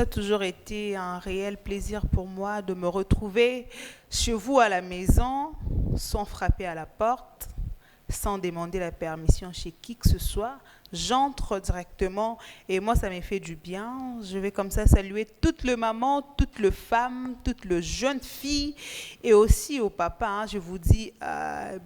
Ça a toujours été un réel plaisir pour moi de me retrouver chez vous à la maison, sans frapper à la porte, sans demander la permission chez qui que ce soit. J'entre directement et moi, ça m'a fait du bien. Je vais comme ça saluer toutes les mamans, toutes les femmes, toutes les jeunes filles et aussi au papa. Je vous dis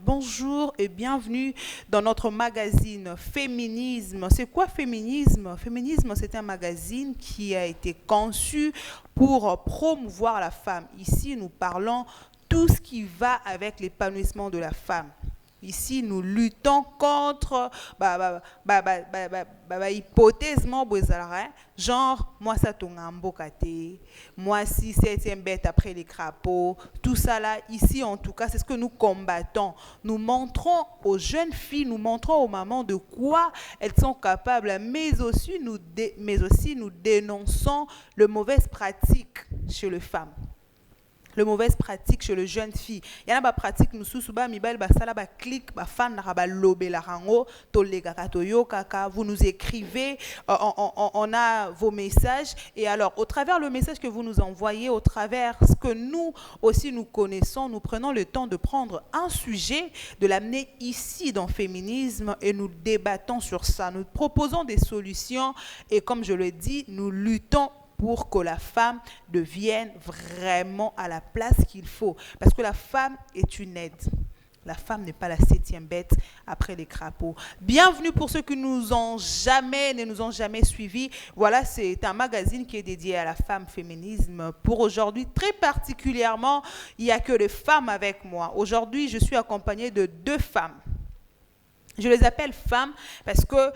bonjour et bienvenue dans notre magazine Féminisme. C'est quoi Féminisme? Féminisme, c'est un magazine qui a été conçu pour promouvoir la femme. Ici, nous parlons tout ce qui va avec l'épanouissement de la femme. Ici, nous luttons contre hypothèsement genre moi ça tombe moi si septième bête après les crapauds, tout ça là ici en tout cas c'est ce que nous combattons. Nous montrons aux jeunes filles, nous montrons aux mamans de quoi elles sont capables, mais aussi nous dénonçons les mauvaises pratiques chez les femmes. Le mauvaise pratique chez les jeunes filles. Il y a des pratiques nous sous-bas mibel basala ba clic ba fan ba lobé la rango tolega katoyo kaka vous nous écrivez on a vos messages et alors au travers le message que vous nous envoyez au travers ce que nous aussi nous connaissons nous prenons le temps de prendre un sujet de l'amener ici dans Féminisme et nous débattons sur ça nous proposons des solutions et comme je le dis nous luttons pour que la femme devienne vraiment à la place qu'il faut. Parce que la femme est une aide. La femme n'est pas la septième bête après les crapauds. Bienvenue pour ceux qui ne nous ont jamais suivis. Voilà, c'est un magazine qui est dédié à la femme féminisme. Pour aujourd'hui, très particulièrement, il n'y a que les femmes avec moi. Aujourd'hui, je suis accompagnée de 2 femmes. Je les appelle femmes parce qu'en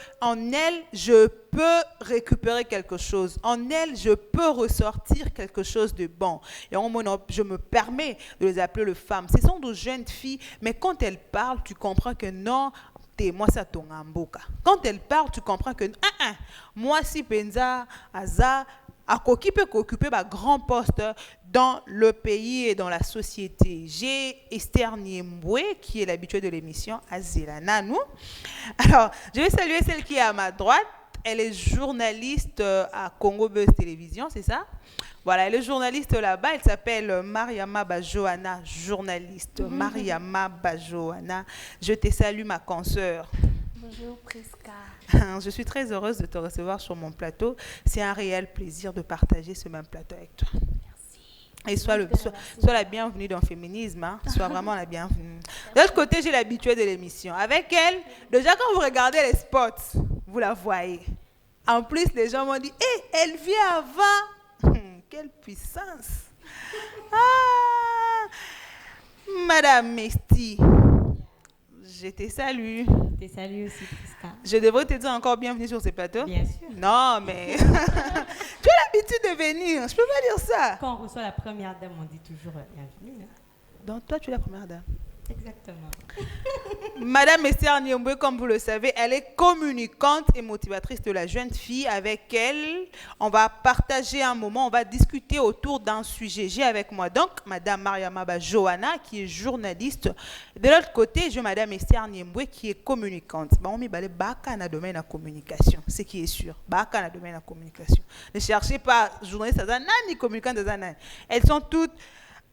elles, je peux récupérer quelque chose. En elles, je peux ressortir quelque chose de bon. Et je me permets de les appeler les femmes. Ce sont de jeunes filles, mais quand elles parlent, tu comprends que non, moi ça tombe en boca. Quand elles parlent, tu comprends que moi si penza, aza, qui peut occuper un grand poste dans le pays et dans la société. J'ai Esther Niembwe, qui est l'habituée de l'émission Azela Nanou. Alors, je vais saluer celle qui est à ma droite. Elle est journaliste à Congo Buzz Télévision, c'est ça? Voilà, elle est journaliste là-bas. Elle s'appelle Mariama Bajoana, journaliste. Mariama Bajoana. Je te salue, ma consoeur. Bonjour Prisca. Je suis très heureuse de te recevoir sur mon plateau. C'est un réel plaisir de partager ce même plateau avec toi. Merci. Et sois la bienvenue dans Féminisme. Sois vraiment la bienvenue. De l'autre côté, j'ai l'habituée de l'émission. Avec elle, déjà quand vous regardez les spots, vous la voyez. En plus, les gens m'ont dit « elle vient avant !» Quelle puissance! Madame Mesti, je te salue. Je te salue aussi, Prisca. Je devrais te dire encore bienvenue sur ce plateau? Bien sûr. Non, mais tu as l'habitude de venir. Je peux pas dire ça. Quand on reçoit la première dame, on dit toujours bienvenue. Donc toi, tu es la première dame. Exactement. Madame Esther Niembwe, comme vous le savez, elle est communicante et motivatrice de la jeune fille. Avec elle, on va partager un moment, on va discuter autour d'un sujet. J'ai avec moi donc Madame Mariama Bajoana, qui est journaliste. De l'autre côté, j'ai Madame Esther Niembwe, qui est communicante. On met baka dans le domaine de la communication, ce qui est sûr. Baka dans le domaine de la communication. Ne cherchez pas journaliste ni communicante. Elles sont toutes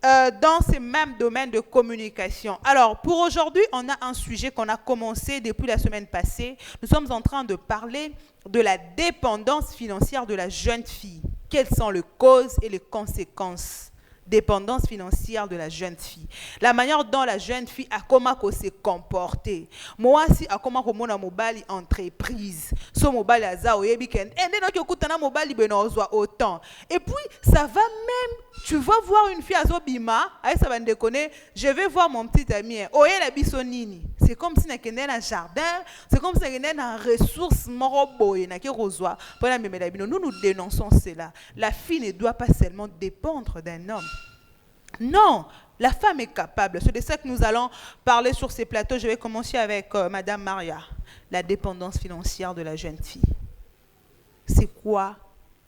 dans ces mêmes domaines de communication. Alors, pour aujourd'hui, on a un sujet qu'on a commencé depuis la semaine passée. Nous sommes en train de parler de la dépendance financière de la jeune fille. Quelles sont les causes et les conséquences? Dépendance financière de la jeune fille. La manière dont la jeune fille a comment se comporter. Moi si a comment mon mobile entreprise. So mobile aza oyebi ken. Et dès que kutana mobile benozwa autant. Et puis ça va même tu vas voir une fille à Zobima, ça va me déconner, je vais voir mon petit ami. Oye la bisonini. C'est comme si n'était dans un jardin, c'est comme si n'était dans une ressource moroboye na ki rozwa. Nous dénonçons cela. La fille ne doit pas seulement dépendre d'un homme. Non, la femme est capable. C'est de ça que nous allons parler sur ces plateaux. Je vais commencer avec Madame Maria. La dépendance financière de la jeune fille. C'est quoi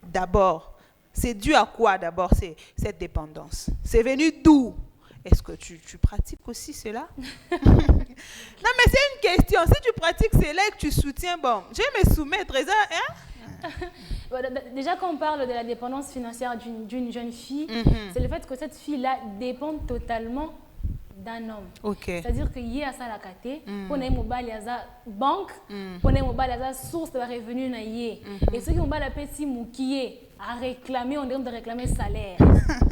d'abord? C'est dû à quoi d'abord cette dépendance? C'est venu d'où? Est-ce que tu pratiques aussi cela? Non, mais c'est une question. Si tu pratiques cela et que tu soutiens, bon, je vais me soumettre. Hein? Voilà, déjà, quand on parle de la dépendance financière d'une jeune fille, c'est le fait que cette fille-là dépend totalement d'un homme. Ok. C'est-à-dire qu'il y a ça à la cate, pour les mobile, il y a ça banque, pour les mobile, il y a ça source de revenus. Et ceux qui ont la petit moukier à réclamer, on demande de réclamer salaire.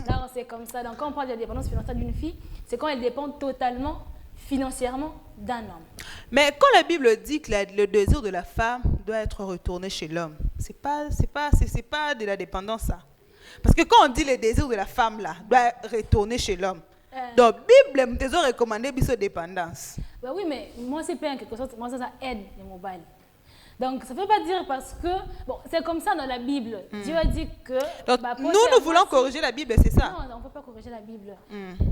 Là, c'est comme ça. Donc, quand on parle de la dépendance financière d'une fille, c'est quand elle dépend totalement financièrement d'un homme. Mais quand la Bible dit que le désir de la femme doit être retourné chez l'homme, c'est pas de la dépendance, ça. Parce que quand on dit le désir de la femme là doit retourner chez l'homme, dans la Bible, nous te recommandé la dépendance. Bah oui, mais moi c'est pas en quelque sorte, moi ça aide les mobiles. Donc ça ne veut pas dire parce que bon, c'est comme ça dans la Bible. Dieu a dit que. Donc, nous voulons corriger la Bible, c'est ça? Non, on ne peut pas corriger la Bible.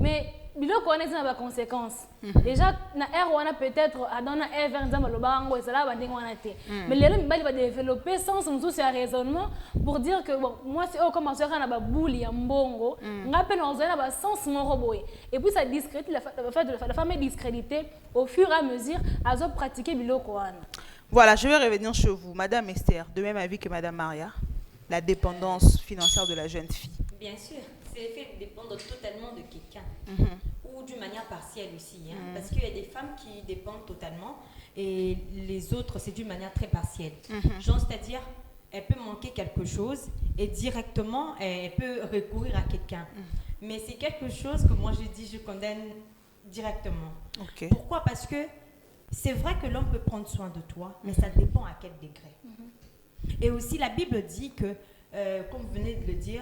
Mais il faut connaître les conséquences. Déjà, on a peut-être Adam et Ève mais les gens vont développer sans un raisonnement pour dire que bon, moi si on commence à faire boule ya mbongo, on appelle on a sens moroboé. Et puis ça discrédite la femme est discréditée au fur et à mesure à pratiquer biloko wana. Voilà, je vais revenir chez vous. Madame Esther, de même avis que Madame Maria, la dépendance financière de la jeune fille. Bien sûr, c'est fait dépendre totalement de quelqu'un, ou d'une manière partielle aussi. Parce qu'il y a des femmes qui dépendent totalement, et les autres, c'est d'une manière très partielle. Genre, c'est-à-dire, elle peut manquer quelque chose, et directement, elle peut recourir à quelqu'un. Mais c'est quelque chose que moi, je condamne directement. Okay. Pourquoi? Parce que c'est vrai que l'homme peut prendre soin de toi, mais ça dépend à quel degré. Et aussi, la Bible dit que, comme vous venez de le dire,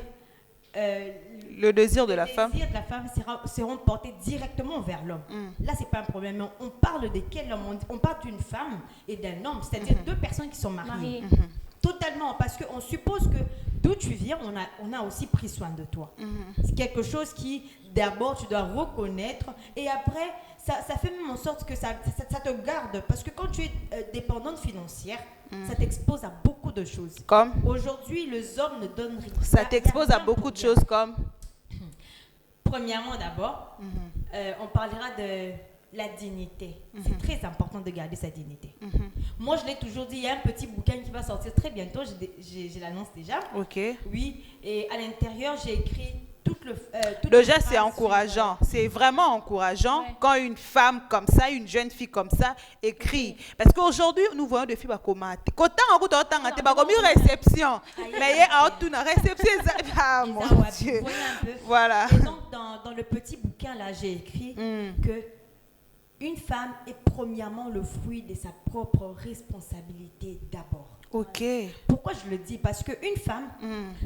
le désir de la femme seront portés directement vers l'homme. Là, c'est pas un problème. Mais on parle de quel homme? On parle d'une femme et d'un homme, c'est-à-dire deux personnes qui sont mariées. Totalement, parce qu'on suppose que d'où tu viens, on a aussi pris soin de toi. C'est quelque chose qui, d'abord, tu dois reconnaître, et après, ça fait même en sorte que ça te garde, parce que quand tu es dépendante financière, ça t'expose à beaucoup de choses. Comme aujourd'hui, les hommes ne donnent rien. Ça t'expose à beaucoup de choses comme. Premièrement, d'abord, on parlera de la dignité. C'est très important de garder sa dignité. Moi, je l'ai toujours dit, il y a un petit bouquin qui va sortir très bientôt, je l'annonce déjà. Ok. Oui, et à l'intérieur, j'ai écrit déjà, c'est encourageant. C'est vraiment encourageant quand une femme comme ça, une jeune fille comme ça écrit. Parce qu'aujourd'hui, nous voyons des filles comme quand on une réception. Mais il y a une réception. Ah mon Dieu. Voilà. Et donc, dans le petit bouquin là, j'ai écrit que une femme est premièrement le fruit de sa propre responsabilité d'abord. Ok. Pourquoi je le dis? Parce qu'une femme,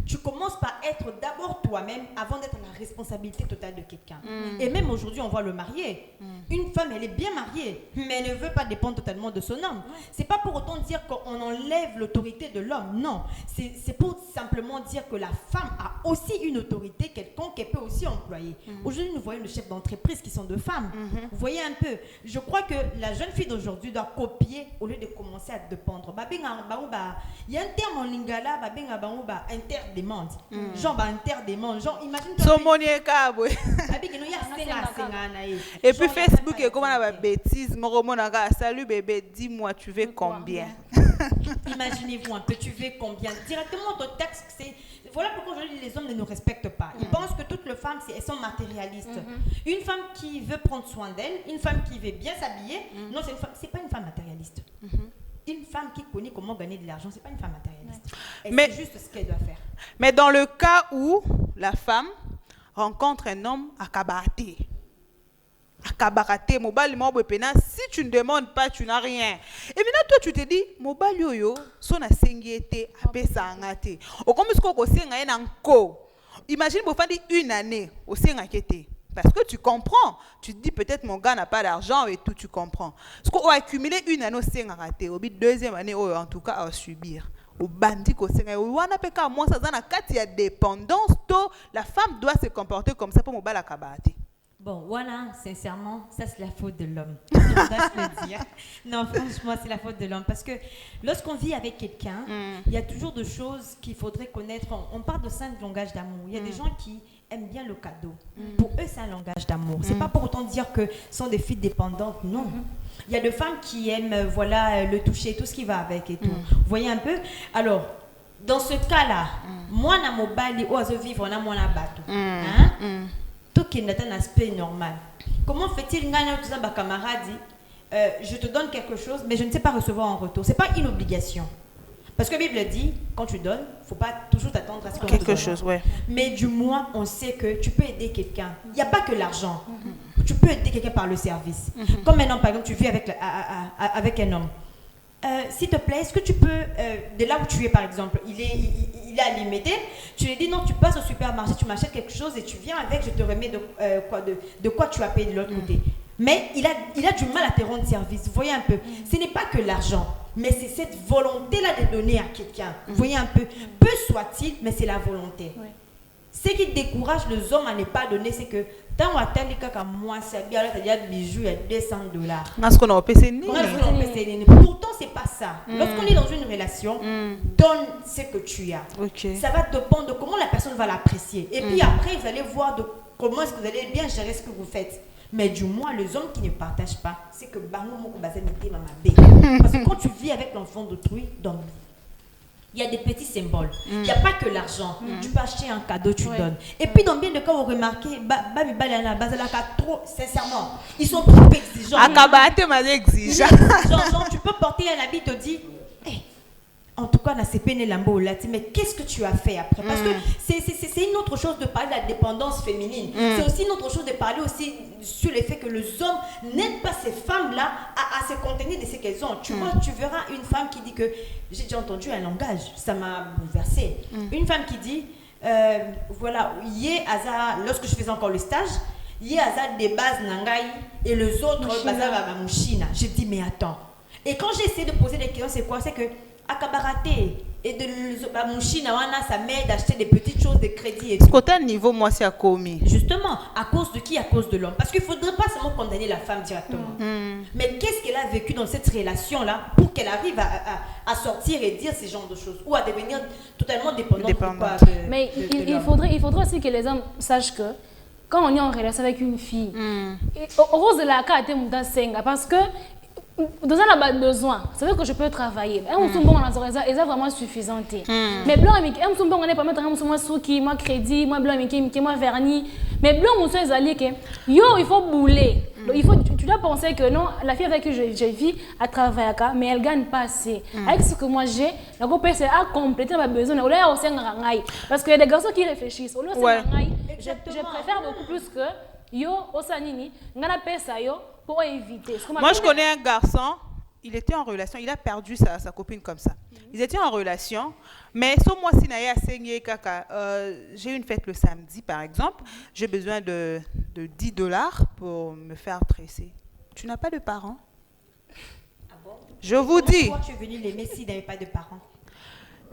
tu commences par être d'abord toi-même avant d'être la responsabilité totale de quelqu'un. Et même aujourd'hui, on voit le marié. Une femme, elle est bien mariée, mais elle ne veut pas dépendre totalement de son homme. C'est pas pour autant dire qu'on enlève l'autorité de l'homme. Non. C'est pour simplement dire que la femme a aussi une autorité quelconque qu'elle peut aussi employer. Aujourd'hui, nous voyons le chef d'entreprise qui sont deux femmes. Vous voyez un peu. Je crois que la jeune fille d'aujourd'hui doit copier au lieu de commencer à dépendre. Il y a un terme en lingala, interdemande. Genre, interdemande. Genre, imagine-toi. Et puis Facebook est comme une bêtise. Salut bébé, dis-moi, tu veux combien? Imaginez-vous un peu, tu veux combien? Directement, ton texte, c'est. Voilà pourquoi aujourd'hui les hommes ne nous respectent pas. Ils pensent que toutes les femmes, elles sont matérialistes. Une femme qui veut prendre soin d'elle, une femme qui veut bien s'habiller, non, c'est pas une femme matérialiste. Une femme qui connaît comment gagner de l'argent, c'est pas une femme matérialiste. C'est juste ce qu'elle doit faire. Mais dans le cas où la femme rencontre un homme à Kabarate, si tu ne demandes pas, tu n'as rien. Et maintenant, toi, tu te dis, mobile yoyo, son a sengiete, apesa angate. Ou comme ce qu'on senga en ko. Imagine, vous faites une année au senga kete. Parce que tu comprends. Tu te dis, peut-être mon gars n'a pas d'argent et tout, tu comprends. Parce qu'on a accumulé une année au senga raté. Au bout de deuxième année, en tout cas, à subir. Au bandit au senga. Ou on a pas qu'à moi, ça dans la carte, il y a dépendance. La femme doit se comporter comme ça pour mobile à kabate. Bon, voilà, sincèrement, ça c'est la faute de l'homme. Je dois le dire. Non, franchement, c'est la faute de l'homme. Parce que lorsqu'on vit avec quelqu'un, il y a toujours des choses qu'il faudrait connaître. On parle de 5 langages d'amour. Il y a des gens qui aiment bien le cadeau. Pour eux, c'est un langage d'amour. C'est pas pour autant dire que ce sont des filles dépendantes, non. Il y a des femmes qui aiment le toucher, tout ce qui va avec et tout. Vous voyez un peu? Alors, dans ce cas-là, moi, na mobali, ou à vivre, on a mon abatou. Tout qui est un aspect normal. Comment fait-il gagner tout ça, camarade je te donne quelque chose, mais je ne sais pas recevoir en retour. C'est pas une obligation. Parce que la Bible dit, quand tu donnes, il ne faut pas toujours t'attendre à ce qu'on te donne. Quelque chose, ouais. Mais du moins, on sait que tu peux aider quelqu'un. Il n'y a pas que l'argent. Tu peux aider quelqu'un par le service. Comme maintenant, par exemple, tu vis avec un homme. S'il te plaît, est-ce que tu peux, de là où tu es par exemple, il est à limiter, tu lui dis non, tu passes au supermarché, tu m'achètes quelque chose et tu viens avec, je te remets de quoi tu as payé de l'autre côté. Mais il a du mal à te rendre service. Vous voyez un peu, ce n'est pas que l'argent, mais c'est cette volonté-là de donner à quelqu'un. Vous voyez un peu, peu soit-il, mais c'est la volonté. Oui. Ce qui décourage les hommes à ne pas donner, c'est que tant on attend que moi, c'est bien, il y a des bijoux, il y a $200. Parce qu'on a payé. Pourtant, c'est pas ça. Lorsqu'on est dans une relation, donne ce que tu as. Okay. Ça va dépendre de comment la personne va l'apprécier. Et puis après, vous allez voir comment est-ce que vous allez bien gérer ce que vous faites. Mais du moins, les hommes qui ne partagent pas, c'est que parce que quand tu vis avec l'enfant d'autrui, il y a des petits symboles. Il n'y a pas que l'argent. Tu peux acheter un cadeau, tu donnes. Et puis, dans bien de cas, vous remarquez, trop, sincèrement, ils sont trop exigeants. Genre, tu peux porter un habit, te dis, en tout cas, mais qu'est-ce que tu as fait après? Parce que c'est une autre chose de parler de la dépendance féminine. C'est aussi une autre chose de parler aussi sur le fait que les hommes n'aident pas ces femmes-là à se contenir de ce qu'elles ont. Tu vois, tu verras une femme qui dit que, j'ai déjà entendu un langage, ça m'a bouleversée. Une femme qui dit, voilà, lorsque je faisais encore le stage, il y a des bases nangai et les autres bases à mouchina. Je dis, mais attends. Et quand j'ai essayé de poser des questions, c'est quoi? C'est que à Kabaraté et de Mouchina, ça m'aide d'acheter des petites choses de crédit. Et ce côté niveau, moi, c'est à commis. Justement, à cause de qui? À cause de l'homme. Parce qu'il ne faudrait pas seulement condamner la femme directement. Mais qu'est-ce qu'elle a vécu dans cette relation-là pour qu'elle arrive à sortir et dire ce genre de choses ou à devenir totalement dépendante. Mais il faudrait aussi que les hommes sachent que quand on est en relation avec une fille, heureuse de la carte, parce que dans un besoin, c'est vrai que je peux travailler. On est vraiment suffisant. Mais blanc, on est pas mettre moi souki, moi crédit, moi blanc, moi vernis. Mais blanc, on est allé que il faut bouler. Tu dois penser que non, la fille avec qui je vis, elle travaille, mais elle gagne pas assez. Avec ce que moi j'ai, la coupe c'est à compléter ma besoin. Parce qu'il y a des garçons qui réfléchissent. Je préfère beaucoup plus que yo osanini, ngana pesa yo. Pour éviter. Moi, je connais un garçon, il était en relation, il a perdu sa copine comme ça. Ils étaient en relation, mais ce mois-ci, j'ai une fête le samedi, par exemple, j'ai besoin de $10 pour me faire tresser. Tu n'as pas de parents? Ah bon? Je vous dis. Pourquoi tu es venu l'aimer s'il n'avait pas de parents?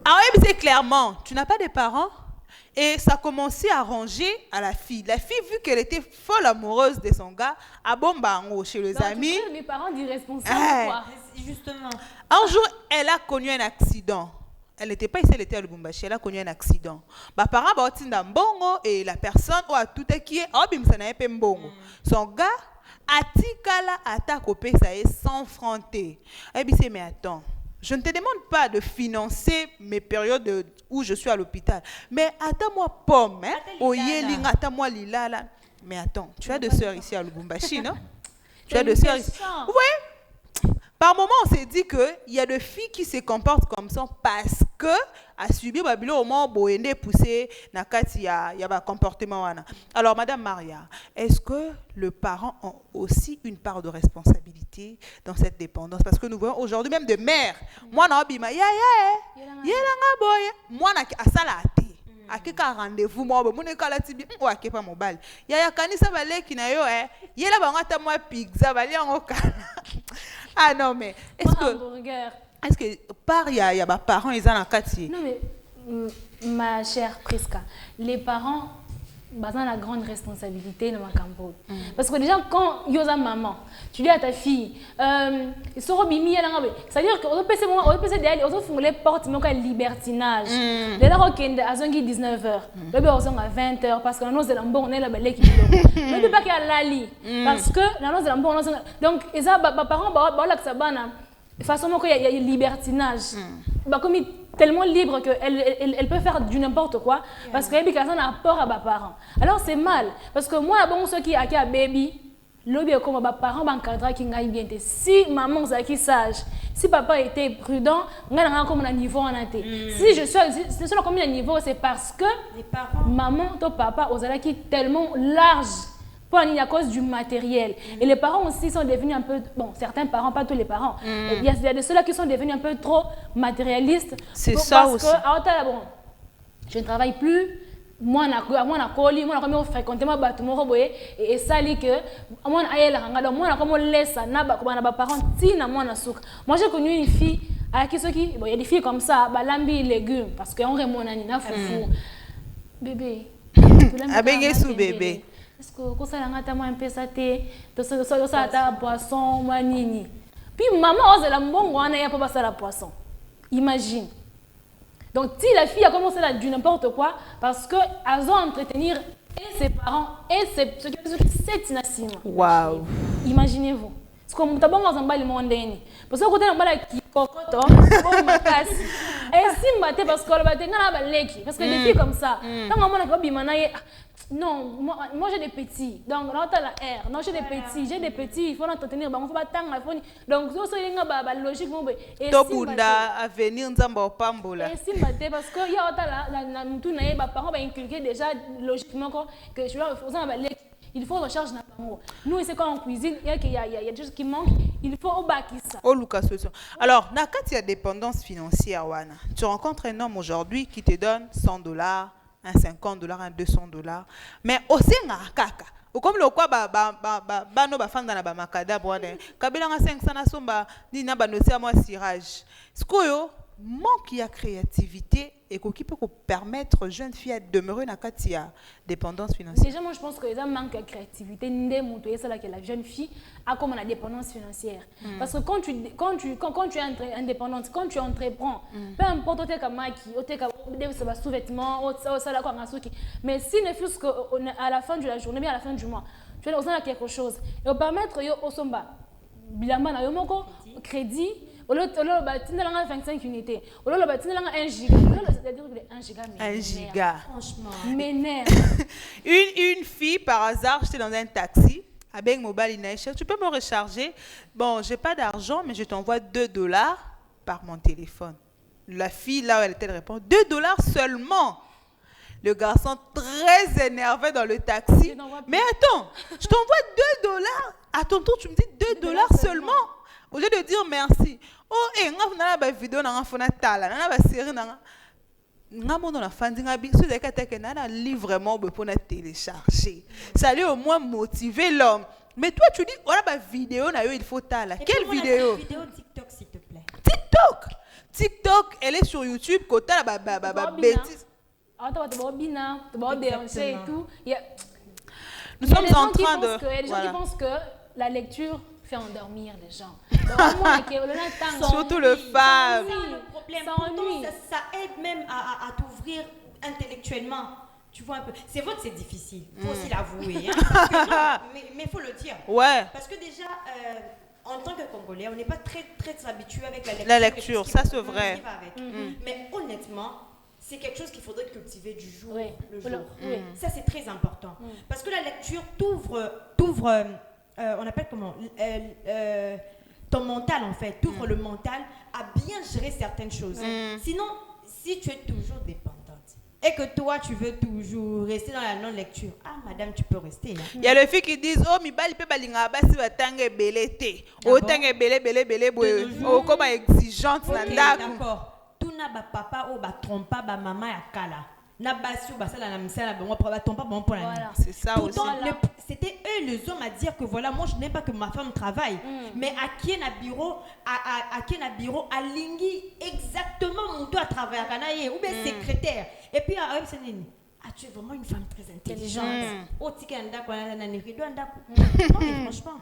Ah oui, mais c'est clairement, tu n'as pas de parents? Et ça commençait à ranger à la fille. La fille, vu qu'elle était folle amoureuse de son gars, à Bombango, chez les amis. Les parents d'irresponsables, quoi. Justement. Un jour, elle a connu un accident. Elle n'était pas ici, elle était à Lubumbashi. Elle a connu un accident. Les parents ont été dans Bongo et la personne a tout qui est. Son gars a tikala à copé, ça est sans fronter. Elle dit, mais attends. Je ne te demande pas de financer mes périodes où je suis à l'hôpital. Mais attends-moi pomme, attends-moi lila. Mais attends, tu as deux sœurs ici à Lubumbashi, non? Tu as deux sœurs ici. Oui. Par moment, on s'est dit qu'il y a des filles qui se comportent comme ça parce que à subir au moins boende poussé nakati y a un comportement. Alors Madame Maria, est-ce que les parents ont aussi une part de responsabilité dans cette dépendance? Parce que nous voyons aujourd'hui même des mères. Moi na bima moi na asala ate akeka rendez-vous moi mon ekala tibi o akepa mobile ya kanisa baleki na yo yela bangata moi pizza bali en okana. Ah non mais est-ce que par il y a des parents ils ont un quartier? Non mais ma chère Priska, les parents ont la grande responsabilité dans ma campagne. Parce que déjà quand il y a une maman, tu dis à ta fille, c'est-à-dire que on peut d'aller, on fait les portes mais on libertinage. Dès lors qu'on a 19h, le bébé on à 20h parce que la noce de l'ambo on est là belle qui le bébé pas qu'il a lali parce que la noce de l'ambo donc ils a parents ba la que ça bana. De toute façon, il y a libertinage. Comme tellement libre qu'elle peut faire du n'importe quoi parce qu'elle a un rapport à ses parents. Alors c'est mal parce que moi, bon, ceux qui ont un baby, l'objet comme mes parents m'encadrent qui n'aillent bien. Si maman est sage, si papa était prudent, on a comme un niveau en athée. Si je suis comme un niveau, c'est parce que les parents, maman, ton papa, aux qui tellement large. À cause du matériel. Et les parents aussi sont devenus un peu... Bon, certains parents, pas tous les parents. Il y a de ceux-là qui sont devenus un peu trop matérialistes. C'est ça aussi. Parce que, bon, je ne travaille plus. Moi, je fréquenté ma bâtiment et ça dit que moi, j'ai connu une fille avec qui il y a des filles comme ça, lambi légumes parce qu'on remonte na foufou. Bébé. Abengé bébé. Est-ce que ça a un peu ça a poisson manini. Puis maman ose la mbongo on a pas passer la poisson. Imagine. Donc si la fille a commencé à dire n'importe quoi parce que elles ont entretenir et ses parents et ceux qui c'est inassime. Waouh. Imaginez-vous. C'est comme t'as bon dans un bal mondaine. Parce que côté dans bal qui cocoto, bon makasi. Et si mbaté parce que le baté ngana baleki parce que des filles comme ça. Quand maman a pas manaye non, moi j'ai des petits. Donc, là, tu as la R. Non, j'ai des petits. Il faut l'entretenir. Il faut pas tant. Donc, ça, c'est une logique. Et à venir, et si parce que il y a les parents vont inculquer déjà logiquement que je vais il faut recharger na bango. Nous, c'est quand on cuisine, il y a des choses qui manquent. Il faut au bas qui ça. Alors, quand il y a dépendance financière, Wana, tu rencontres un homme aujourd'hui qui te donne $100. Un $50, un $200, mais aussi un kaka. Ou comme le quoi no ba fanga na ba makada bwana. Kabila nga 500 na somba ni na ba nosia moi cirage. Skoyo manque de créativité et qui peut permettre aux jeunes filles de demeurer dans la dépendance financière. Déjà, moi, je pense que les manque de créativité, c'est là que la jeune fille a comme la dépendance financière. Parce que quand tu es indépendante, quand tu entreprends, peu importe où tu es comme sous-vêtements, mais si ne fût-ce qu'à la fin de la journée, bien à la fin du mois, tu as quelque chose. Et au permettre au somba, bilamba na yomoko crédit. Au lieu de 25 unités, au lieu de 1 giga, c'est-à-dire 1 giga. 1 giga. Franchement. M'énerve. Une fille, par hasard, j'étais dans un taxi, avec mobile inaïcha, tu peux me recharger? Bon, j'ai pas d'argent, mais je t'envoie $2 par mon téléphone. La fille, là où elle était, elle répond, $2 seulement. Le garçon, très énervé dans le taxi. Mais attends, je t'envoie $2. À ton tour, tu me dis $2 seulement. Au lieu de dire merci. Oh, et on a une vidéo dans un tala, on a une série dans un fan livre vraiment pour télécharger. Ça allait au moins motiver l'homme. Mais toi, tu dis, voilà ma vidéo, il faut tala. Quelle vidéo? Vidéo TikTok, s'il te plaît. TikTok, elle est sur YouTube, côté la bêtise. Nous sommes en train de. Il y a des gens qui pensent que la lecture fait endormir les gens. Surtout le femmes. Ça aide même à t'ouvrir intellectuellement. Tu vois un peu. C'est vrai que c'est difficile. Il faut aussi l'avouer. Hein, mais il faut le dire. Ouais. Parce que déjà, en tant que Congolais, on n'est pas très habitué avec la lecture. La lecture, ça c'est vrai. Mais honnêtement, c'est quelque chose qu'il faudrait cultiver du jour le jour. Ça, c'est très important. Parce que la lecture t'ouvre on appelle comment ton mental, en fait. T'ouvre le mental à bien gérer certaines choses. Sinon, si tu es toujours dépendante et que toi, tu veux toujours rester dans la non-lecture, madame, tu peux rester. Il y a les filles qui disent, oh, mi bali pe balinga basi va tangue belete. Oh, tangue belé, oh, comme exigeante, d'accord. Tout n'a pas papa ou ba trompa ba maman ya kala. Na basi ou ba sala na misala ba moi ba trompa ba pour la. C'est ça aussi. C'était eux les hommes à dire que voilà, moi je n'aime pas que ma femme travaille, mais à qui na bureau à lingi exactement mon doigt travailler à Kanaye ou bien secrétaire. Et puis tu es vraiment une femme très intelligente. Oh tika nda kwa na rido nda. Franchement.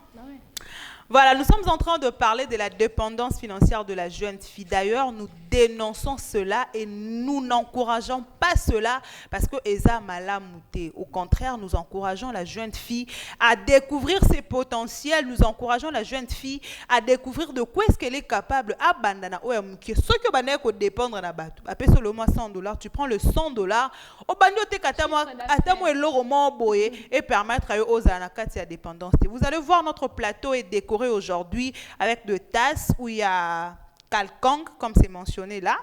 Voilà, nous sommes en train de parler de la dépendance financière de la jeune fille. D'ailleurs, nous dénonçons cela et nous n'encourageons pas cela parce que Eza Malamouté. Au contraire, nous encourageons la jeune fille à découvrir ses potentiels. Nous encourageons la jeune fille à découvrir de quoi est-ce qu'elle est capable. Ah, bandana, ouais, ce que bandana ko dépendre na batu. Après seulement $100, tu prends le $100. Au bandio te katamo eloro mo boye et permettre à eux aux anakati à dépendance. Vous allez voir, notre plateau est décoré aujourd'hui avec de tasses où il y a Kalkong, comme c'est mentionné là.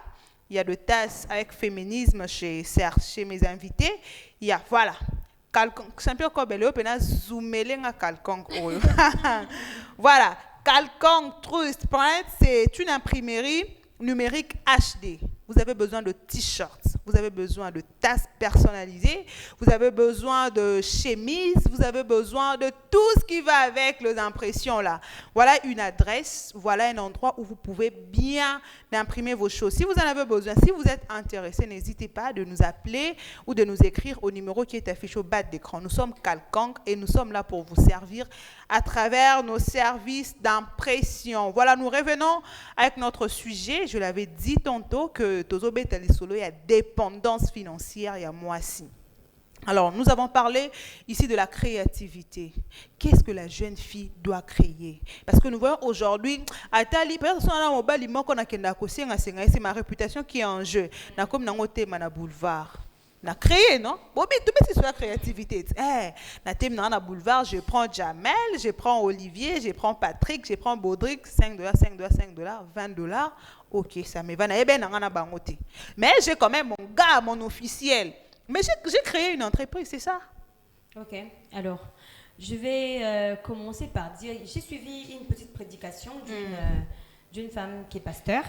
Il y a de tasses avec féminisme chez mes invités. Il y a, voilà, Kalkong. C'est un peu comme le pena zoomer à Kalkong. Voilà, Kalkong Trust Print, c'est une imprimerie numérique HD. Vous avez besoin de t-shirts, vous avez besoin de tasses personnalisées, vous avez besoin de chemises, vous avez besoin de tout ce qui va avec les impressions là. Voilà une adresse, voilà un endroit où vous pouvez bien imprimer vos choses. Si vous en avez besoin, si vous êtes intéressé, n'hésitez pas de nous appeler ou de nous écrire au numéro qui est affiché au bas de l'écran. Nous sommes Kalkong et nous sommes là pour vous servir à travers nos services d'impression. Voilà, nous revenons avec notre sujet. Je l'avais dit tantôt que Tozobe Talisolo, il y a dépendance financière, il y a moisi. Alors, nous avons parlé ici de la créativité. Qu'est-ce que la jeune fille doit créer? Parce que nous voyons aujourd'hui, c'est ma réputation qui est en jeu. Comme dans le boulevard. Na créé, non? Bon, mais tout c'est sur la créativité. Na thème dans le boulevard, je prends Jamel, je prends Olivier, je prends Patrick, je prends Baudric, $5, $20. Ok, ça me va. Mais j'ai quand même mon gars, mon officiel. Mais j'ai créé une entreprise, c'est ça? Ok, alors, je vais commencer par dire, j'ai suivi une petite prédication d'une femme qui est pasteur.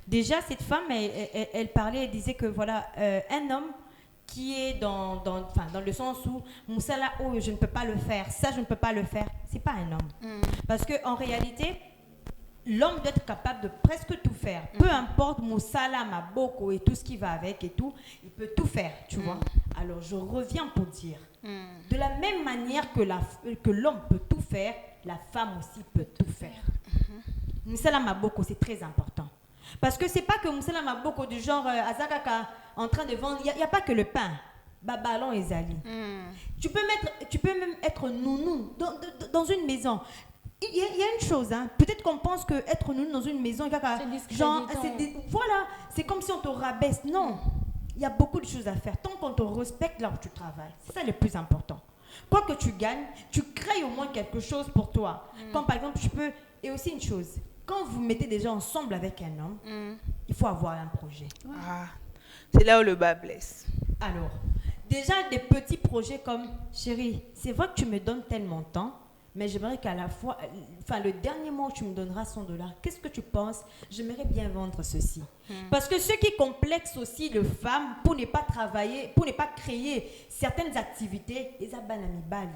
Déjà, cette femme, elle parlait, elle disait que voilà, un homme qui est dans le sens où Moussala, oh, je ne peux pas le faire, ça, je ne peux pas le faire, c'est pas un homme. Parce qu'en réalité, l'homme doit être capable de presque tout faire. Peu importe Moussala, Maboko et tout ce qui va avec et tout, il peut tout faire, tu vois. Alors, je reviens pour dire, de la même manière que l'homme peut tout faire, la femme aussi peut tout faire. Moussala Maboko, c'est très important. Parce que c'est pas que Moussala Maboko du genre Azakaka en train de vendre, il n'y a pas que le pain. Babalon et Zali. Tu peux même être nounou dans une maison. Il y a une chose, hein. Peut-être qu'on pense que être nounou dans une maison, voilà, c'est comme si on te rabaisse. Non, il y a beaucoup de choses à faire. Tant qu'on te respecte là où tu travailles, c'est ça le plus important. Quoi que tu gagnes, tu crées au moins quelque chose pour toi. Comme par exemple, et aussi une chose, quand vous mettez des gens ensemble avec un homme, il faut avoir un projet. Ah, c'est là où le bas blesse. Alors, déjà des petits projets comme, chérie, c'est vrai que tu me donnes tellement de temps, mais j'aimerais qu'à la fois, le dernier mois où tu me donneras $100, qu'est-ce que tu penses? J'aimerais bien vendre ceci. Parce que ce qui complexe aussi les femmes pour ne pas travailler, pour ne pas créer certaines activités, les abanamibali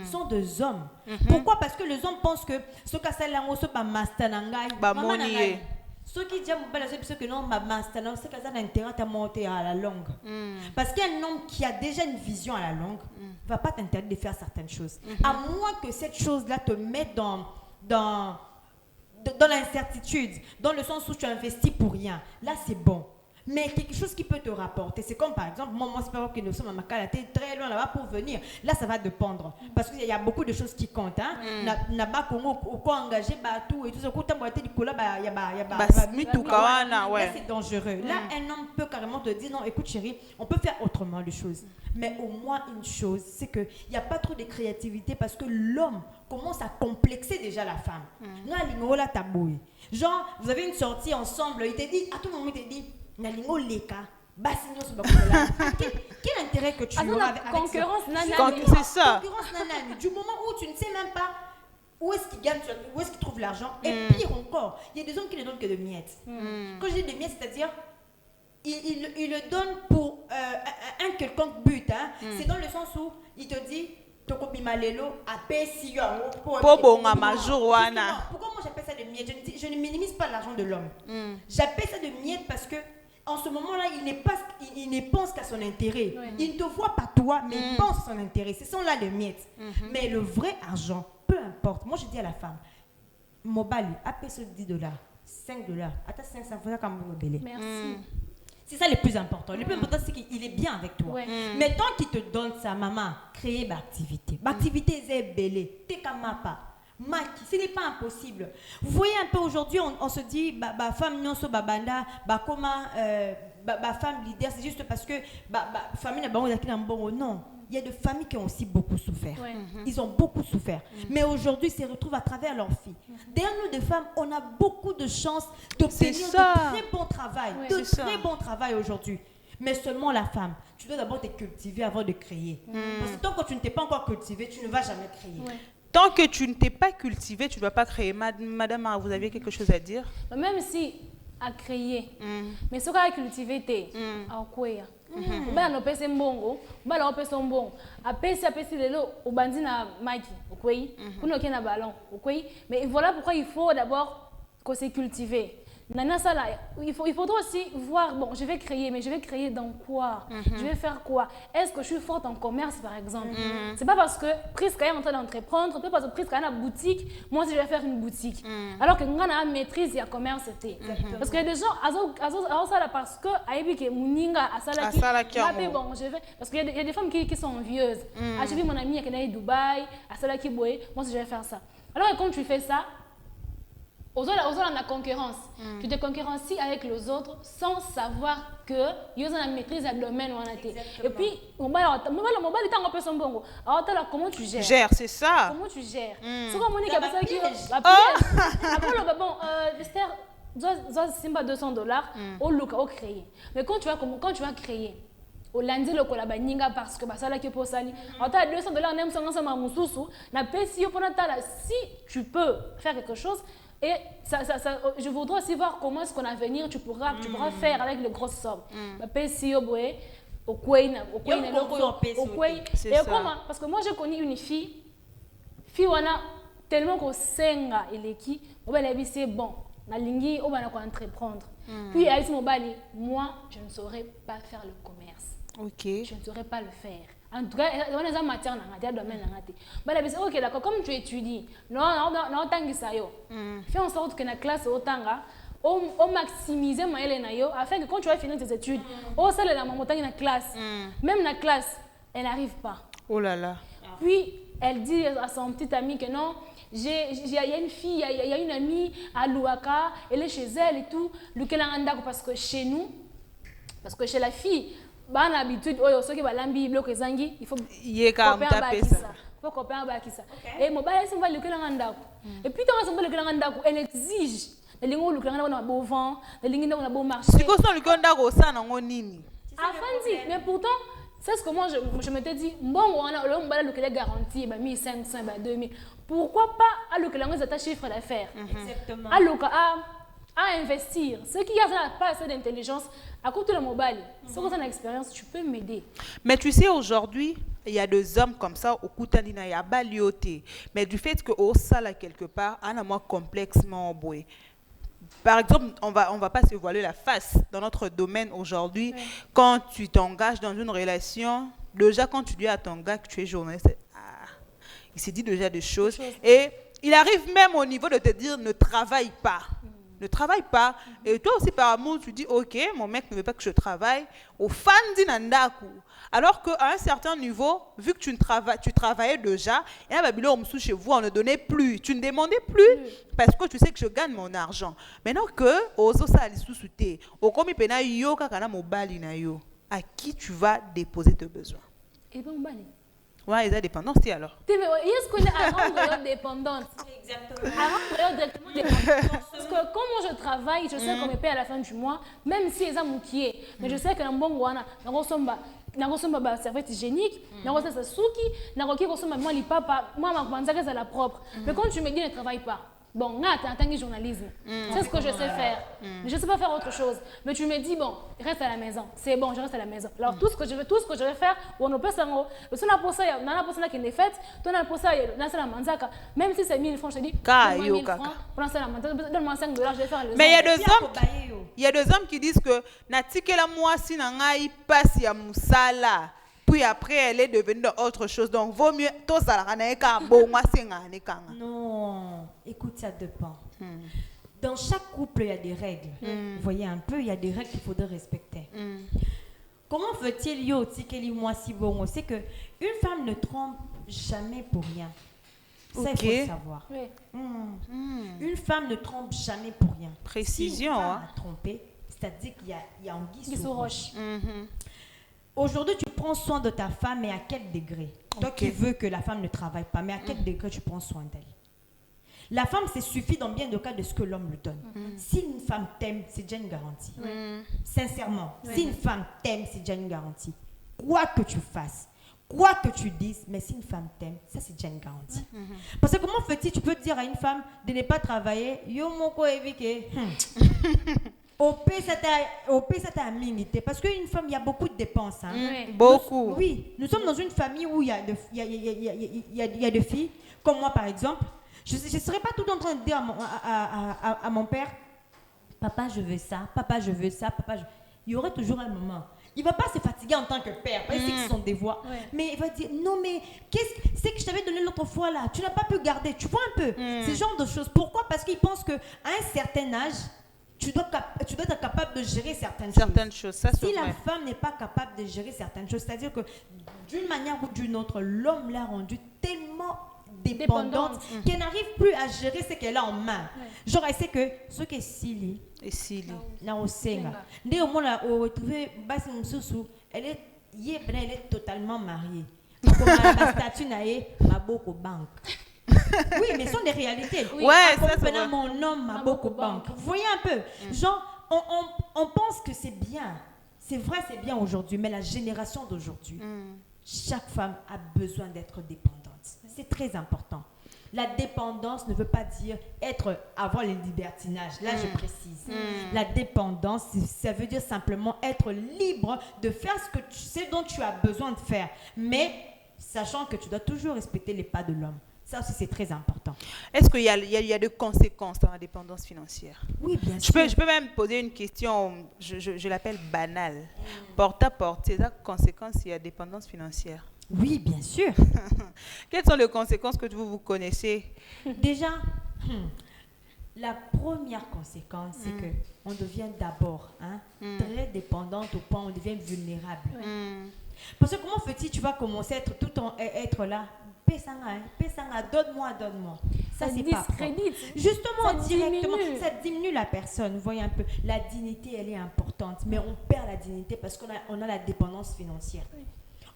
sont des hommes. Pourquoi? Parce que les hommes pensent que ce que ça là, master nangai, ceux qui disent que non, c'est que ça a intérêt à monter à la longue. Parce qu'un homme qui a déjà une vision à la longue ne va pas t'interdire de faire certaines choses. À moins que cette chose-là te mette dans l'incertitude, dans le sens où tu investis pour rien. Là, c'est bon. Mais quelque chose qui peut te rapporter. C'est comme par exemple, moi c'est pas que nous sommes à Makalaté, très loin là-bas pour venir. Là, ça va dépendre. Parce qu'il y a beaucoup de choses qui comptent. N'a pas engagé tout et tout ça. Là, c'est dangereux. Là, un homme peut carrément te dire, non, écoute chérie, on peut faire autrement les choses. Mais au moins une chose, c'est qu'il n'y a pas trop de créativité parce que l'homme commence à complexer déjà la femme. Genre, vous avez une sortie ensemble, il te dit, à tout moment, il te dit, Nalingo Leka, quel intérêt que tu auras avec concurrence c'est ça. Concurrence nanani. Du moment où tu ne sais même pas où est-ce qu'il gagne, où est-ce qu'il trouve l'argent. Et pire encore, il y a des hommes qui ne donnent que de miettes. Quand je dis de miettes, c'est-à-dire il le donne pour un quelconque but. C'est dans le sens où il te dit pourquoi moi j'appelle ça de miettes? Je ne minimise pas l'argent de l'homme. J'appelle ça de miettes parce que en ce moment-là, il ne pense qu'à son intérêt. Il ne te voit pas toi, mais il pense à son intérêt. Ce sont là les miettes. Mais le vrai argent, peu importe. Moi, je dis à la femme, mobile, appelle ce $10, $5, attends 500, faut comme vous belé. Merci. C'est ça le plus important. Le plus important, c'est qu'il est bien avec toi. Ouais. Mais tant qu'il te donne sa maman, créer l'activité. L'activité, c'est belé. T'es comme pas. Maki, ce n'est pas impossible. Vous voyez un peu aujourd'hui, on se dit, bah, femme nyonso babanda, bah comment, bah, femme leader, c'est juste parce que, bah, famille n'a pas bon, non. Il y a des familles qui ont aussi beaucoup souffert. Ouais. Ils ont beaucoup souffert. Mais aujourd'hui, ils se retrouvent à travers leurs filles. Derrière nous, des femmes, on a beaucoup de chance d'obtenir de très bons travail. Ouais. De très bons travail aujourd'hui. Mais seulement la femme. Tu dois d'abord te cultiver avant de créer. Parce que tant que tu ne t'es pas encore cultivé, tu ne vas jamais créer. Ouais. Tant que tu ne t'es pas cultivé, tu ne vas pas créer. Madame, vous aviez quelque chose à dire? Même si à créer, mais ce qu'on a cultivé, à quoi? Bah no pese mbongo, bah la pese mbongo. Apesi lelo au bandi na maki, okoi. Kuno kena ballon, okoi. Mais voilà pourquoi il faut d'abord qu'on se cultiver. Nana ça là, il faudra aussi voir, bon, je vais créer, mais je vais créer dans quoi? Je vais faire quoi? Est-ce que je suis forte en commerce, par exemple? C'est pas parce que Prisca est en train d'entreprendre, pas parce que Prisca a une boutique, moi aussi je vais faire une boutique. Alors que nous avons maîtrise et commerce, c'était. Parce qu'il y a des gens, parce que Aïbi Mouninga, Asalaki, bon, je vais, parce qu'il y a des femmes qui sont envieuses. J'ai vu mon amie qui est à Dubaï, Asalaki Boé, moi aussi je vais faire ça. Alors que quand tu fais ça, aux autres, on a concurrence. Tu te concurrencies avec les autres sans savoir que ils ont la maîtrise du domaine où on a été. Et puis, mobile est un peu son bon. Alors, comment tu gères? Gère, c'est ça. Comment tu gères? C'est comme Monique a passé qui la piège. Après, bon, Esther, doit simba $200 au look, au créer. Mais quand tu vas créer, au lundi le kolabaninga parce que ça là qui pour sali. En t'as $200 même sans ensemble mususu. Na pesi pour si tu peux faire quelque chose. Et je voudrais aussi voir comment est-ce qu'en avenir tu pourras faire avec les grosses sommes. Et comment? Parce que moi j'ai connu une fille on a tellement qu'on senga eleki, c'est bon, na lingi on va entreprendre. Puis elle dit moi je ne saurais pas faire le commerce. OK. Je ne saurais pas le faire. En tout cas, on a une matière dans le domaine. Ok, d'accord, comme tu étudies, fais en sorte que la classe on maximise afin que quand tu vas finir tes études, la classe, même la classe, elle n'arrive pas. Oh là là. Puis, elle dit à son petit ami que non, il y a une fille, il y a une amie à Louaka, elle est chez elle et tout, parce que chez nous, parce que chez la fille, bah l'habitude ceux qui va lambi bloc ezangi il faut copain bakisa et mobile c'est va le ndako et puis tant que le ndako elle exige le lingo le na bon vent le lingo na bon marché c'est quoi le ndako ça nango nini afandi mais pourtant c'est ce que moi je m'étais dit bon on a le mobile le garantie ba 1500 ba 2000 pourquoi pas à le lingo c'est ta chiffre d'affaires exactement à investir. Ceux qui n'ont pas assez d'intelligence, à côté de mobile, ceux qui ont l'expérience, tu peux m'aider. Mais tu sais, aujourd'hui, il y a des hommes comme ça, au Koutanina, il y a balioté. Mais du fait qu'au salle, quelque part, on a moins complexement emboué. Par exemple, on va pas se voiler la face dans notre domaine aujourd'hui. Ouais. Quand tu t'engages dans une relation, déjà quand tu dis à ton gars que tu es journaliste, il s'est dit déjà des choses. Et il arrive même au niveau de te dire ne travaille pas. Ne travaille pas. Et toi aussi, par amour, tu dis, ok, mon mec ne veut pas que je travaille. Au fan d'inandaku. Alors qu'à un certain niveau, vu que tu travaillais déjà, et à Babylone, chez vous, on ne donnait plus. Tu ne demandais plus parce que tu sais que je gagne mon argent. Maintenant que, à qui tu vas déposer tes besoins? Et bon, ouais, ils ont dépendance, alors. Est-ce qu'on est à rendre dépendante? Exactement. À rendre directement dépendante. Parce que quand moi je travaille, je sais qu'on me paye à la fin du mois, même si ils ont mouqué, mais je sais que dans le bon guana, na serviette hygiénique, na ça souki, na moi li papa, moi ma banzaka c'est la propre. Mais quand tu me dis ne travaille pas. Bon, là, tu as un journalisme. C'est ce que je sais faire. Mais je ne sais pas faire autre chose. Mais tu me dis, bon, reste à la maison. C'est bon, je reste à la maison. Alors, tout ce que je vais faire, on ne peut pas s'en le seul pour ça, il y a un qui est fait, tu as pour ça, il y a la manzaka. Même si c'est 1000 francs, je te dis, donne-moi 1000 francs, prends ça la manzaka, donne-moi $5, je vais faire le. Mais il y a des hommes qui disent que, Natikela moi si nangai passe ya musala. puis après elle est devenue autre chose. Donc vaut mieux tout ça bon moi c'est Non, écoute, ça dépend. Dans chaque couple, il y a des règles. Vous voyez un peu, il y a des règles qu'il faudrait respecter. Comment fait-il yo tikeli moi si bon? C'est que une femme ne trompe jamais pour rien. Ça, il faut le savoir. Oui. Une femme ne trompe jamais pour rien. Précision. Si une femme a trompé, c'est-à-dire qu'il y a anguille sous roche. Mhm. Aujourd'hui, tu prends soin de ta femme, mais à quel degré? Toi qui veux que la femme ne travaille pas, mais à quel degré tu prends soin d'elle? La femme, c'est suffit dans bien de cas de ce que l'homme lui donne. Si une femme t'aime, c'est déjà une garantie. Sincèrement, si une femme t'aime, c'est déjà une garantie. Quoi que tu fasses, quoi que tu dises, mais si une femme t'aime, ça c'est déjà une garantie. Parce que comment fait-il, tu peux dire à une femme de ne pas travailler, yo moko évike. Au pays, ça t'a minité. Parce qu'une femme, il y a beaucoup de dépenses. Hein. Beaucoup. Oui, nous sommes dans une famille où il y a des filles, comme moi par exemple. Je ne serais pas tout en train de dire à mon père, papa, je veux ça, papa, je veux ça, papa, il y aurait toujours un moment. Il ne va pas se fatiguer en tant que père, parce que c'est son devoir. Mais il va dire, non, mais c'est que je t'avais donné l'autre fois là, tu ne l'as pas pu garder, tu vois un peu, ce genre de choses. Pourquoi? Parce qu'il pense qu'à un certain âge, tu dois être capable de gérer certaines choses. Ça, si la femme n'est pas capable de gérer certaines choses, c'est-à-dire que d'une manière ou d'une autre, l'homme l'a rendue tellement dépendante qu'elle n'arrive plus à gérer ce qu'elle a en main. Genre, elle sait que ce qui est Sili, là au Senga, dès au moment là où retrouver Bassi Moussou, elle est totalement mariée. Comme la statue naïe, ma beaucoup banque. Oui, mais ce sont des réalités. Oui, ça c'est vrai. Mon homme m'a beaucoup banque. Vous voyez un peu, genre, on pense que c'est bien. C'est vrai, c'est bien aujourd'hui, mais la génération d'aujourd'hui, chaque femme a besoin d'être dépendante. C'est très important. La dépendance ne veut pas dire avoir le libertinage. Là, je précise. La dépendance, ça veut dire simplement être libre de faire ce dont tu as besoin de faire. Mais sachant que tu dois toujours respecter les pas de l'homme. Ça aussi, c'est très important. Est-ce qu'il y a des conséquences dans la dépendance financière? Oui, bien sûr. Je peux même poser une question, je l'appelle banale. Porte à porte, c'est la conséquence s'il y a dépendance financière? Oui, bien sûr. Quelles sont les conséquences que vous connaissez? Déjà, la première conséquence, c'est qu'on devient d'abord très dépendante au point où on devient vulnérable. Parce que comment fait-il, tu vas commencer à être là, Pessanga, donne-moi. Ça, c'est pas discrédite. Justement, Ça directement, diminue. ça diminue la personne. Vous voyez un peu, la dignité, elle est importante, mais on perd la dignité parce qu'on a la dépendance financière.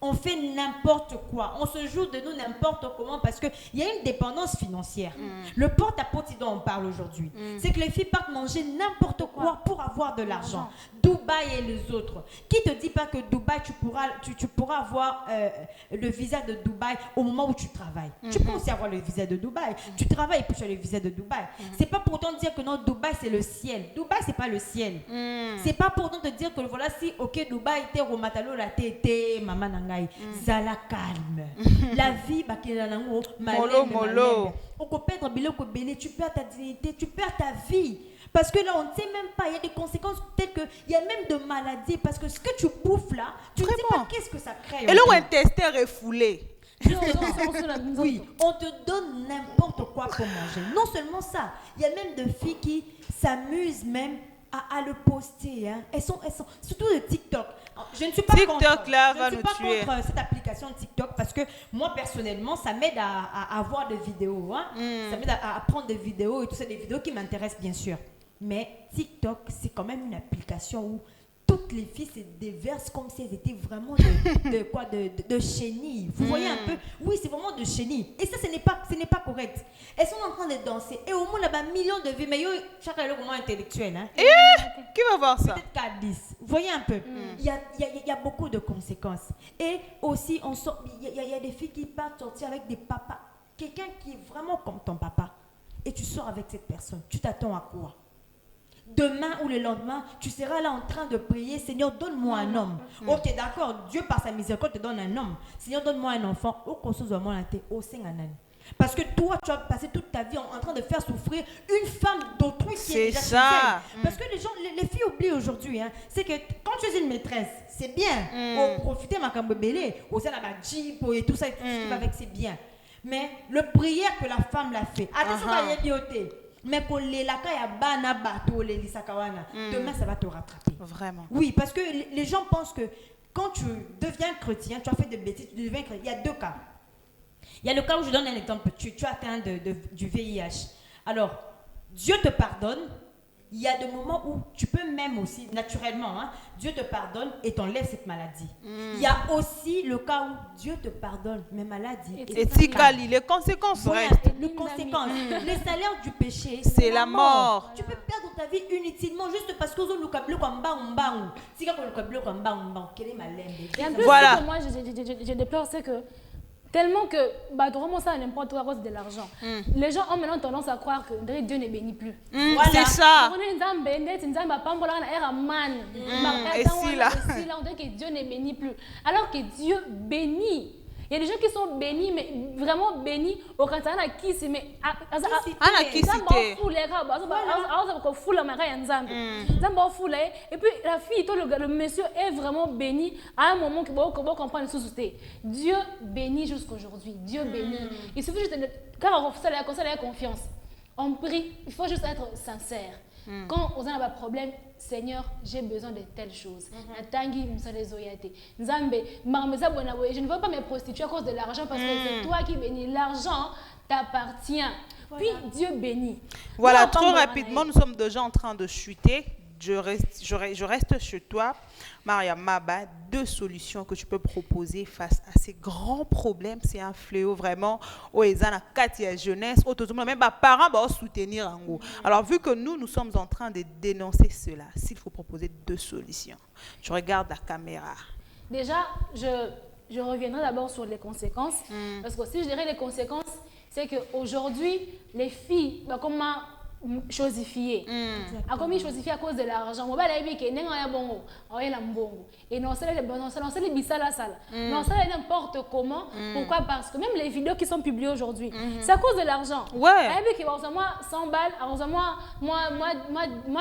On fait n'importe quoi. On se joue de nous n'importe comment parce qu'il y a une dépendance financière. Le porte-à-porte dont on parle aujourd'hui, c'est que les filles partent manger n'importe quoi pour avoir de l'argent. Dubaï et les autres. Qui te dit pas que Dubaï, tu pourras avoir le visa de Dubaï au moment où tu travailles? Tu peux aussi avoir le visa de Dubaï. Tu travailles et puis tu as le visa de Dubaï. C'est pas pourtant dire que non, Dubaï c'est le ciel. Dubaï c'est pas le ciel. C'est pas pourtant te dire que voilà, si ok Dubaï était Romatalo la tété, maman nanga. Zala calme. La vie, Mollo. Tu perds ta dignité, tu perds ta vie. Parce que là, on ne sait même pas. Il y a des conséquences telles qu'il y a même de maladies. Parce que ce que tu bouffes là, tu ne sais pas qu'est-ce que ça crée. Et là, on intestin refoulé. Oui, on te donne n'importe quoi pour manger. Non seulement ça, il y a même des filles qui s'amusent même à le poster. Elles sont surtout de TikTok. Je ne suis pas contre cette application TikTok parce que moi personnellement ça m'aide à avoir des vidéos, ça m'aide à prendre des vidéos et tout ça, des vidéos qui m'intéressent bien sûr. Mais TikTok c'est quand même une application où toutes les filles se déversent comme si elles étaient vraiment de chenilles. Vous voyez un peu? Oui, c'est vraiment de chenilles. Et ça, ce n'est pas correct. Elles sont en train de danser. Et au moins, là-bas, millions de vues. Mais chaque est vraiment intellectuel. Qui va voir ça? Peut-être qu'à 10. Vous voyez un peu? Il y a beaucoup de conséquences. Et aussi, il y a des filles qui partent sortir avec des papas. Quelqu'un qui est vraiment comme ton papa. Et tu sors avec cette personne. Tu t'attends à quoi? Demain ou le lendemain, tu seras là en train de prier, Seigneur, donne-moi un homme. Ok, d'accord, Dieu par sa miséricorde te donne un homme. Seigneur, donne-moi un enfant. Parce que toi, tu as passé toute ta vie en train de faire souffrir une femme d'autrui qui est déjà C'est chez ça. elle. Parce que les gens, les filles oublient aujourd'hui, hein, c'est que quand tu es une maîtresse, c'est bien. Pour profiter de ma cambébélé, au sein de la jeep et tout ça, et tout ce qui va avec, c'est bien. Mais le prière que la femme l'a fait, attention à l'ébioté. Mais pour les laka ya bana bateau les lisakawana, demain ça va te rattraper. Vraiment. Oui, parce que les gens pensent que quand tu deviens chrétien, tu as fait des bêtises, tu deviens chrétien. Il y a deux cas. Il y a le cas où je donne un exemple, tu as atteint du VIH. Alors, Dieu te pardonne. Il y a des moments où tu peux même aussi, naturellement, hein, Dieu te pardonne et t'enlève cette maladie. Il y a aussi le cas où Dieu te pardonne, mais maladie. Et Tikali, les conséquences Voilà, restent. les conséquences. Le salaire du péché, C'est la mort. Tu peux perdre ta vie inutilement juste parce que vous avez si vous Et en plus, Voilà. ce que moi, je déplore, c'est que tellement que, bah, vraiment ça n'importe quoi à cause de l'argent. Les gens ont maintenant tendance à croire que Dieu ne bénit plus. Voilà. C'est ça. On est dans Et si là. on dit que Dieu ne bénit plus. Alors que Dieu bénit. Il y a des gens qui sont bénis, mais vraiment bénis au canton à qui c'est mais et puis la fille, le monsieur est vraiment béni à un moment que vous comprenez sous Dieu bénit jusqu'aujourd'hui. Dieu bénit. Il suffit juste de quand on a confiance. On prie, il faut juste être sincère. Quand on a un problème, Seigneur, j'ai besoin de telles choses. Je ne veux pas me prostituer à cause de l'argent parce que c'est toi qui bénis. L'argent t'appartient. Puis Dieu bénit. Voilà, trop rapidement, nous sommes déjà en train de chuter. Je reste chez toi, Maria Maba. 2 solutions que tu peux proposer face à ces grands problèmes. C'est un fléau vraiment. Katia jeunesse, même parents vont soutenir. Alors, vu que nous sommes en train de dénoncer cela, s'il faut proposer 2 solutions. Je regarde la caméra. Déjà, je reviendrai d'abord sur les conséquences. Parce que si je dirais les conséquences, c'est qu'aujourd'hui, les filles, comment chosifier. A commis chosifier à cause de l'argent. Moi, je suis et non, c'est les bisala sala. Non, c'est n'importe comment. Pourquoi? Parce que même les vidéos qui sont publiées aujourd'hui, c'est à cause de l'argent. Ouais. Moi, 100 balles, moi,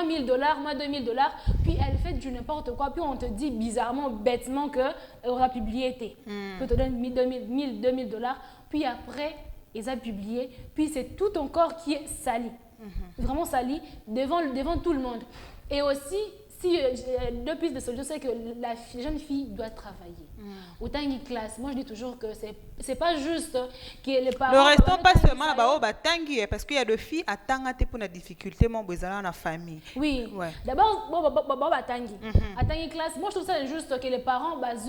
1000 $, moi, 2000 $. Puis elle fait du n'importe quoi. Puis on te dit bizarrement, bêtement qu'on a publié. Puis on te donne 1000 $. Puis après, ils ont publié. Puis c'est tout ton corps qui est sali. Vraiment sali devant tout le monde. Et aussi, si 2 pistes de solution, c'est que la jeune fille doit travailler. Autant une classe, moi je dis toujours que c'est pas juste que les parents. Ne restons pas seulement tangi parce qu'il y a des filles à tangi pour la difficulté mon besoin dans la famille. Oui. Ouais. D'abord tangi. À tangi classe, moi je trouve ça injuste que les parents basent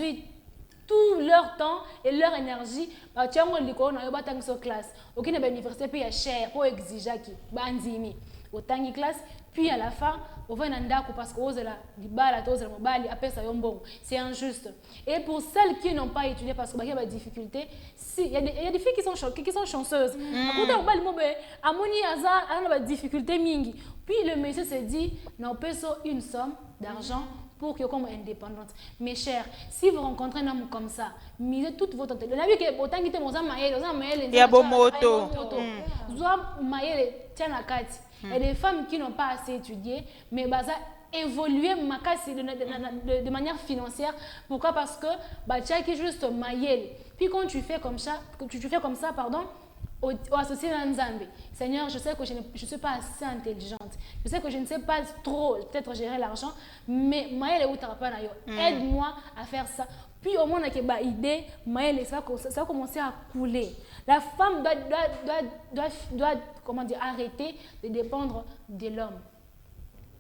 tout leur temps et leur énergie tu as mon licor na yoba tangi so classe aucune université puis ya cher pour exiger qui bandimi au tangi classe puis à la fin on va ndako parce que ozela libala tozela mobali apesa yombongo c'est injuste. Et pour celles qui n'ont pas étudié parce que il y a des difficultés, si il y a des filles qui sont chanceuses après mobali mobe amoni aza ana difficulté mingi puis le monsieur se dit non peso une somme d'argent pour que comme indépendante. Mes chers, si vous rencontrez un homme comme ça, misez toute votre tête. Vous avez vu que autant qu'il il y a bon moto. Il y a des femmes qui n'ont pas assez étudié, mais ça évoluer de manière financière. Pourquoi? Parce que tu as juste maïel. Puis quand tu fais comme ça, pardon, au associé à Nzambe. Seigneur, je sais que je ne suis pas assez intelligente. Je sais que je ne sais pas trop peut-être gérer l'argent, mais aide-moi à faire ça. Puis au moins, on a une idée, ça va commencer à couler. La femme doit comment dire, arrêter de dépendre de l'homme.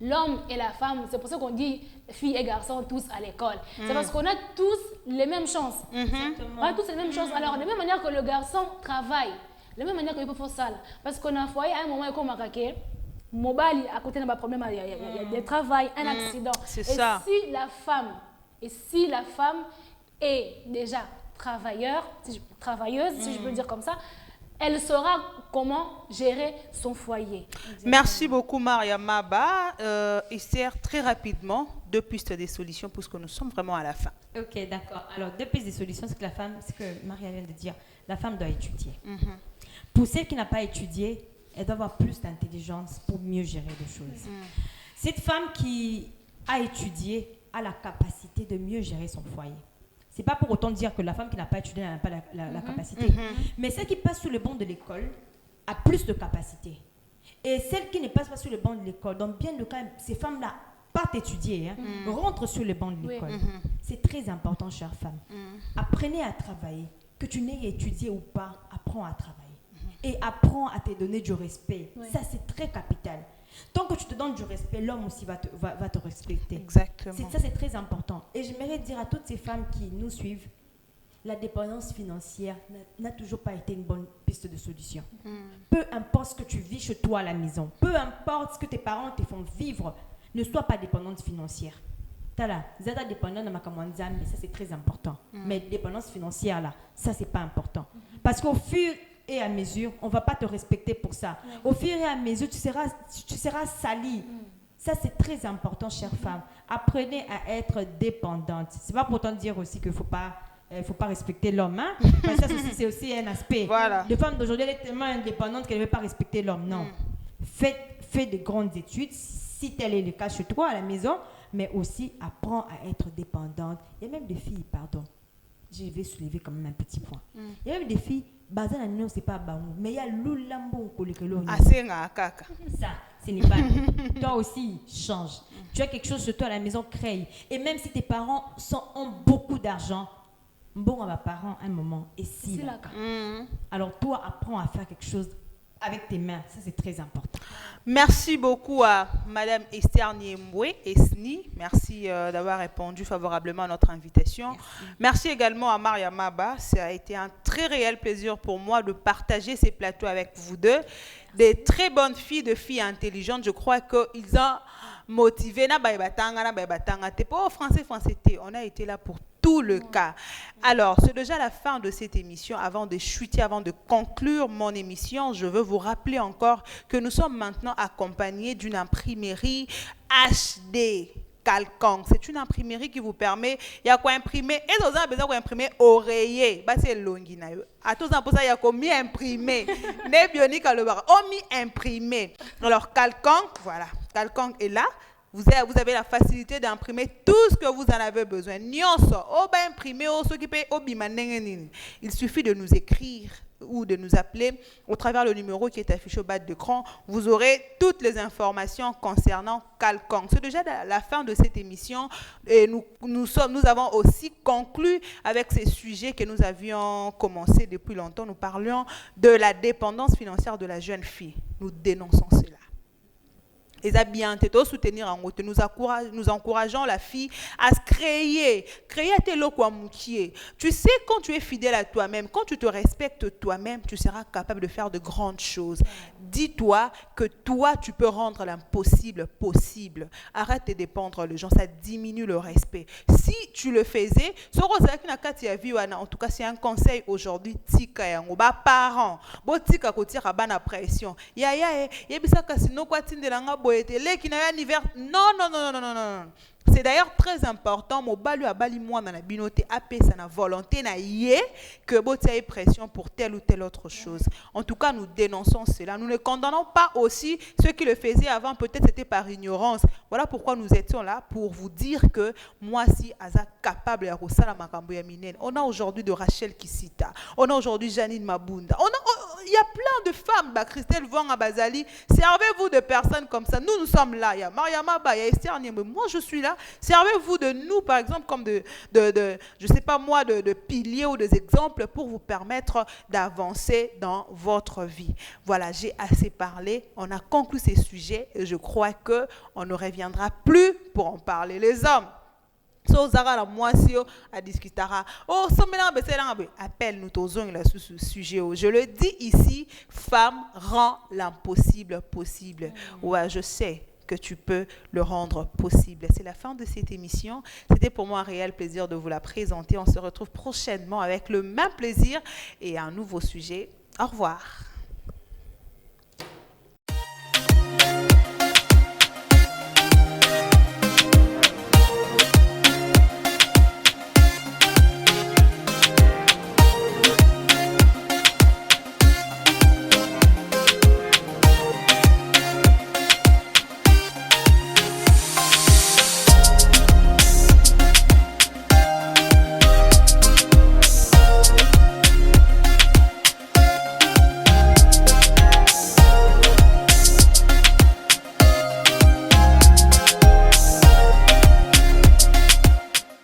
L'homme et la femme, c'est pour ça qu'on dit filles et garçons tous à l'école. C'est parce qu'on a tous les mêmes chances. On a tous les mêmes chances. Alors, de la même manière que le garçon travaille, de la même manière qu'il peut faire ça. Parce qu'on a foyer à un moment comme un mobile à côté d'un problème, il y a des travail, un accident. C'est ça. Si la femme est déjà travailleuse, si je peux dire comme ça, elle saura comment gérer son foyer. Merci beaucoup Maria Maba. Esther, très rapidement, 2 pistes des solutions puisque nous sommes vraiment à la fin. Ok, d'accord. Alors 2 pistes des solutions, c'est que Maria vient de dire, la femme doit étudier. Pour celle qui n'a pas étudié, elle doit avoir plus d'intelligence pour mieux gérer les choses. Cette femme qui a étudié a la capacité de mieux gérer son foyer. C'est pas pour autant dire que la femme qui n'a pas étudié n'a pas la capacité. Mais celle qui passe sous le banc de l'école a plus de capacité. Et celle qui ne passe pas sur le banc de l'école, dans bien le cas, ces femmes-là partent étudier, rentrent sur le banc de l'école. C'est très important, chère femme. Apprenez à travailler. Que tu n'aies étudié ou pas, apprends à travailler. Et apprends à te donner du respect. Ça, c'est très capital. Tant que tu te donnes du respect, l'homme aussi va te respecter. Exactement. Ça, c'est très important. Et j'aimerais dire à toutes ces femmes qui nous suivent, la dépendance financière n'a toujours pas été une bonne piste de solution. Peu importe ce que tu vis chez toi à la maison, peu importe ce que tes parents te font vivre, ne sois pas dépendante financière. Zeta dépendante de ma commande, mais ça c'est très important. Mais dépendance financière là, ça c'est pas important. Parce qu'au fur et à mesure, on va pas te respecter pour ça. Au fur et à mesure, tu seras salie. Ça c'est très important, chère femme. Apprenez à être dépendante. C'est pas pour autant dire aussi qu'il faut pas respecter l'homme, hein? Parce que ça c'est aussi un aspect. Voilà. Les femmes d'aujourd'hui, elle est tellement indépendante qu'elle ne veut pas respecter l'homme. Non. Fais de grandes études, si tel est le cas chez toi à la maison, mais aussi apprends à être dépendante. Il y a même des filles, pardon, je vais soulever quand même un petit point. Il y a même des filles, bazan non c'est pas baou, mais il y a l'oulambo kolekelo. Ça, ce n'est pas. Toi aussi, change. Tu as quelque chose chez toi à la maison, crée. Et même si tes parents ont beaucoup d'argent, bon à mes parents un moment et si là. Alors toi apprends à faire quelque chose avec tes mains, ça c'est très important. Merci beaucoup à Madame Esther Niembwe Esni. Merci d'avoir répondu favorablement à notre invitation. Merci également à Maria Maba. Ça a été un très réel plaisir pour moi de partager ces plateaux avec vous deux. Des très bonnes filles, de filles intelligentes. Je crois qu'ils ont motivé. T'es pas français. On a été là pour tout le cas. Alors, c'est déjà la fin de cette émission. Avant de chuter, avant de conclure mon émission, je veux vous rappeler encore que nous sommes maintenant accompagnés d'une imprimerie HD. Calcang. C'est une imprimerie qui vous permet, il y a quoi imprimer, et vous avez besoin d'imprimer oreiller. Bah c'est longi à tous pour ça il y a quoi mi imprimer. Ne bionique à le bar. Mi imprimer. Alors Calcang, voilà, Calcang est là. Vous avez la facilité d'imprimer tout ce que vous en avez besoin. Il suffit de nous écrire ou de nous appeler au travers le numéro qui est affiché au bas de l'écran. Vous aurez toutes les informations concernant Calcang. C'est déjà la fin de cette émission et nous avons aussi conclu avec ces sujets que nous avions commencé depuis longtemps. Nous parlions de la dépendance financière de la jeune fille. Nous dénonçons cela. Et ça bien, soutenir en route. Nous encourageons la fille à se créer tes loquamoukiers. Tu sais, quand tu es fidèle à toi-même, quand tu te respectes toi-même, tu seras capable de faire de grandes choses. Dis-toi que toi, tu peux rendre l'impossible possible. Arrête de dépendre les gens, ça diminue le respect. Si tu le faisais, en tout cas, c'est un conseil aujourd'hui, tika yango ba parents, bo tika ko tira bana pression. Ya yebisa kasino kwa tindelanga non. C'est d'ailleurs très important. Mon balu a bali moi dans la binote AP ça na volonté na yé que botia ait pression pour telle ou telle autre chose. En tout cas, nous dénonçons cela. Nous ne condamnons pas aussi ceux qui le faisaient avant. Peut-être c'était par ignorance. Voilà pourquoi nous étions là pour vous dire que moi si Aza capable ya rosala makambo ya minene. On a aujourd'hui de Rachel Kisita. On a aujourd'hui Janine Mabunda. Il y a plein de femmes, Christelle Vong Bazali. Servez-vous de personnes comme ça. Nous sommes là. Il y a Mariama Ba, il y a Esther Niembwe. Moi, je suis là. Servez-vous de nous, par exemple, comme je sais pas moi, de piliers ou des exemples pour vous permettre d'avancer dans votre vie. Voilà, j'ai assez parlé. On a conclu ces sujets et je crois qu'on ne reviendra plus pour en parler. Les hommes. Appelle-nous sur ce sujet. Je le dis ici, femme rend l'impossible possible. Ouais, je sais que tu peux le rendre possible. C'est la fin de cette émission. C'était pour moi un réel plaisir de vous la présenter. On se retrouve prochainement avec le même plaisir et un nouveau sujet. Au revoir.